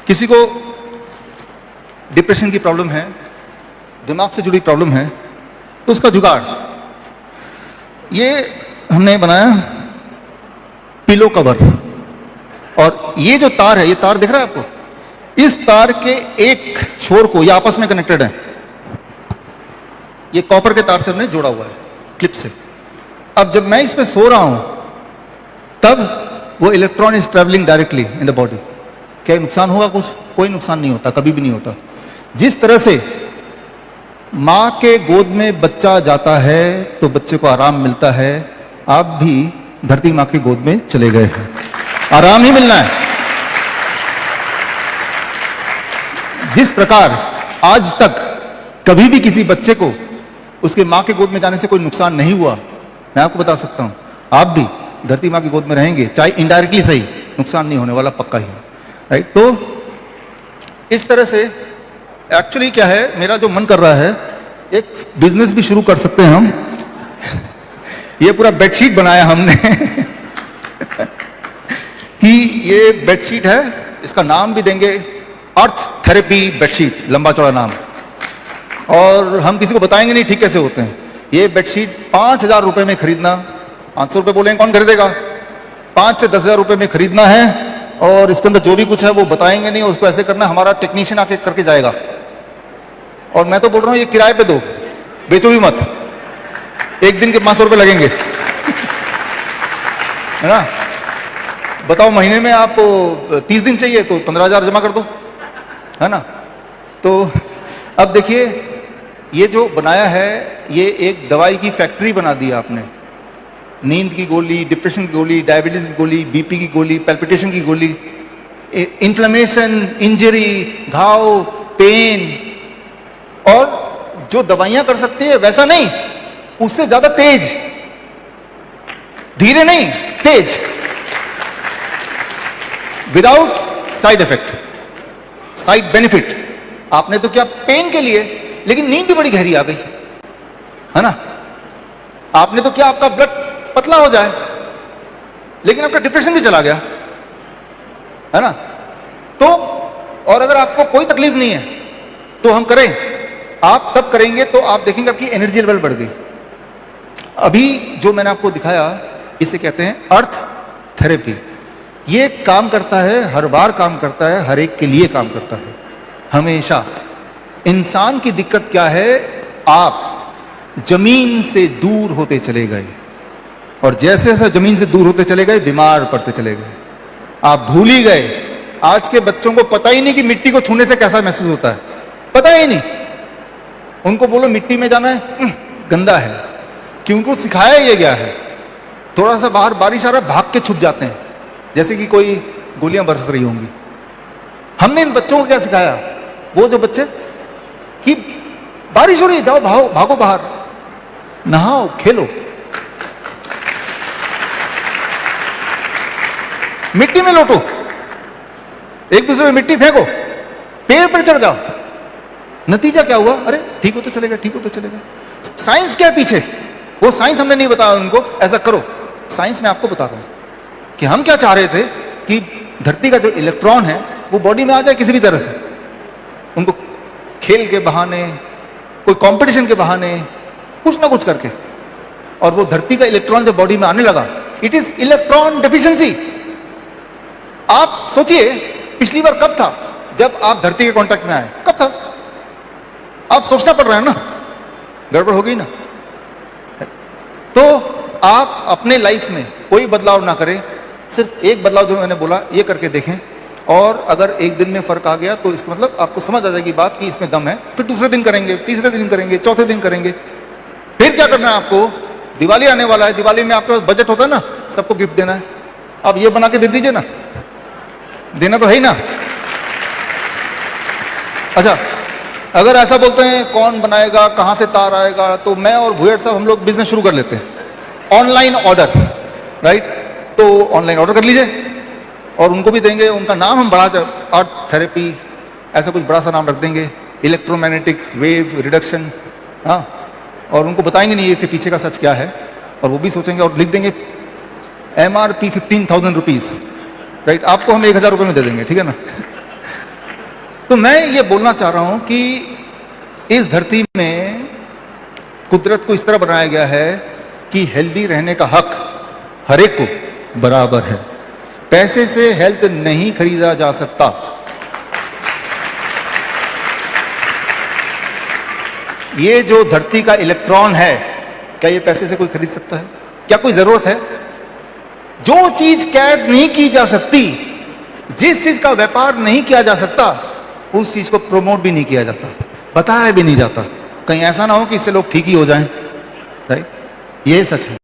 किसी को डिप्रेशन की प्रॉब्लम है, दिमाग से जुड़ी प्रॉब्लम है, तो उसका जुगाड़ ये हमने बनाया पिलो कवर। और ये जो तार है, ये तार दिख रहा है आपको, इस तार के एक छोर को, ये आपस में कनेक्टेड है, ये कॉपर के तार से हमने जोड़ा हुआ है क्लिप से। अब जब मैं इस पे सो रहा हूं तब वो electron is travelling directly in the body. क्या नुकसान होगा? कुछ कोई नुकसान नहीं होता, कभी भी नहीं होता। जिस तरह से मां के गोद में बच्चा जाता है तो बच्चे को आराम मिलता है, आप भी धरती मां की गोद में चले गए हैं, आराम ही मिलना है। जिस प्रकार आज तक कभी भी किसी बच्चे को उसके मां के गोद में जाने से कोई नुकसान नहीं हुआ, मैं आपको बता सकता हूं, आप भी धरती मां की गोद में रहेंगे, चाहे इनडायरेक्टली सही, नुकसान नहीं होने वाला, पक्का ही है। राइट? तो इस तरह से एक्चुअली क्या है, मेरा जो मन कर रहा है, एक बिजनेस भी शुरू कर सकते हैं हम। ये पूरा बेडशीट बनाया हमने कि ये बेडशीट है, इसका नाम भी देंगे अर्थ थेरेपी बेडशीट, लंबा चौड़ा नाम, और हम किसी को बताएंगे नहीं ठीक कैसे होते हैं। ये बेडशीट 5,000 रुपए में खरीदना, 500 रुपए बोलेंगे कौन खरीदेगा, 5 से 10,000 रुपए में खरीदना है, और इसके अंदर जो भी कुछ है वो बताएंगे नहीं, उसको ऐसे करना, हमारा टेक्नीशियन आके करके जाएगा। और मैं तो बोल रहा हूं ये किराए पे दो, बेचो भी मत, एक दिन के 500 रुपए लगेंगे है ना। बताओ महीने में आप 30 दिन चाहिए तो 15,000 जमा कर दो, है ना। तो अब देखिए, ये जो बनाया है ये एक दवाई की फैक्ट्री बना दी आपने। नींद की गोली, डिप्रेशन की गोली, डायबिटीज की गोली, बीपी की गोली, पैल्पिटेशन की गोली, इन्फ्लेमेशन, इंजरी, घाव, पेन, और जो दवाइयां कर सकती है वैसा नहीं, उससे ज्यादा तेज, धीरे नहीं, तेज, without side effect, side benefit. आपने तो क्या पेन के लिए, लेकिन नींद भी बड़ी गहरी आ गई, है ना। आपने तो क्या आपका ब्लड पतला हो जाए, लेकिन आपका डिप्रेशन भी चला गया, है ना। तो और अगर आपको कोई तकलीफ नहीं है तो हम करें, आप तब करेंगे तो आप देखेंगे आपकी एनर्जी लेवल बढ़ गई। अभी जो मैंने आपको दिखाया इसे कहते हैं अर्थ थेरेपी। ये काम करता है, हर बार काम करता है, हर एक के लिए काम करता है, हमेशा। इंसान की दिक्कत क्या है, आप जमीन से दूर होते चले गए, और जैसे जैसे जमीन से दूर होते चले गए बीमार पड़ते चले गए। आप भूल ही गए, आज के बच्चों को पता ही नहीं कि मिट्टी को छूने से कैसा महसूस होता है, पता ही नहीं। उनको बोलो मिट्टी में जाना है, गंदा है, क्योंकि उनको सिखाया ये गया है। थोड़ा सा बाहर बारिश आ रहा है, भाग के छुप जाते हैं जैसे कि कोई गोलियां बरस रही होंगी। हमने इन बच्चों को क्या सिखाया, वो जो बच्चे कि बारिश हो रही है, जाओ भागो, भागो बाहर, नहाओ, खेलो, मिट्टी में लोटो, एक दूसरे में मिट्टी फेंको, पेड़ पर चढ़ जाओ। नतीजा क्या हुआ, अरे ठीक होते चले गए, ठीक होते चले गए। साइंस क्या है पीछे, वो साइंस हमने नहीं बताया उनको ऐसा करो। साइंस में आपको बता रहा हूं कि हम क्या चाह रहे थे कि धरती का जो इलेक्ट्रॉन है वो बॉडी में आ जाए किसी भी तरह से, उनको खेल के बहाने, कोई कंपटीशन के बहाने, कुछ ना कुछ करके। और वो धरती का इलेक्ट्रॉन जब बॉडी में आने लगा, इट इज इलेक्ट्रॉन डेफिशिएंसी। आप सोचिए पिछली बार कब था जब आप धरती के कांटेक्ट में आए, कब था? आप सोचना पड़ रहा है ना, गड़बड़ हो गई ना। तो आप अपने लाइफ में कोई बदलाव ना करें, सिर्फ एक बदलाव जो मैंने बोला ये करके देखें, और अगर एक दिन में फर्क आ गया तो इसका मतलब आपको समझ आ जाएगी बात कि इसमें दम है। फिर दूसरे दिन करेंगे, तीसरे दिन करेंगे, चौथे दिन करेंगे। फिर क्या करना है आपको, दिवाली आने वाला है, दिवाली में आपके पास बजट होता है ना, सबको गिफ्ट देना है, अब ये बना के दे दीजिए ना, देना तो है ही ना। अच्छा, अगर ऐसा बोलते हैं कौन बनाएगा, कहां से तार आएगा, तो मैं और भुयड़ साहब हम लोग बिजनेस शुरू कर लेते हैं, ऑनलाइन ऑर्डर। राइट? तो ऑनलाइन ऑर्डर कर लीजिए और उनको भी देंगे, उनका नाम हम बड़ा, अर्थ थेरेपी ऐसा कुछ बड़ा सा नाम रख देंगे, इलेक्ट्रोमैग्नेटिक वेव रिडक्शन, हाँ, और उनको बताएंगे नहीं इसके पीछे का सच क्या है, और वो भी सोचेंगे और लिख देंगे MRP 15,000 रुपीज। राइट? आपको हम 1,000 रुपये में दे देंगे, ठीक है ना। तो मैं ये बोलना चाह रहा हूं कि इस धरती में कुदरत को इस तरह बनाया गया है कि हेल्दी रहने का हक हर एक को बराबर है। पैसे से हेल्थ नहीं खरीदा जा सकता। ये जो धरती का इलेक्ट्रॉन है, क्या ये पैसे से कोई खरीद सकता है? क्या कोई जरूरत है? जो चीज कैद नहीं की जा सकती, जिस चीज का व्यापार नहीं किया जा सकता, उस चीज को प्रमोट भी नहीं किया जाता, बताया भी नहीं जाता। कहीं ऐसा ना हो कि इससे लोग ठीक ही हो जाएं, राइट? ये सच है।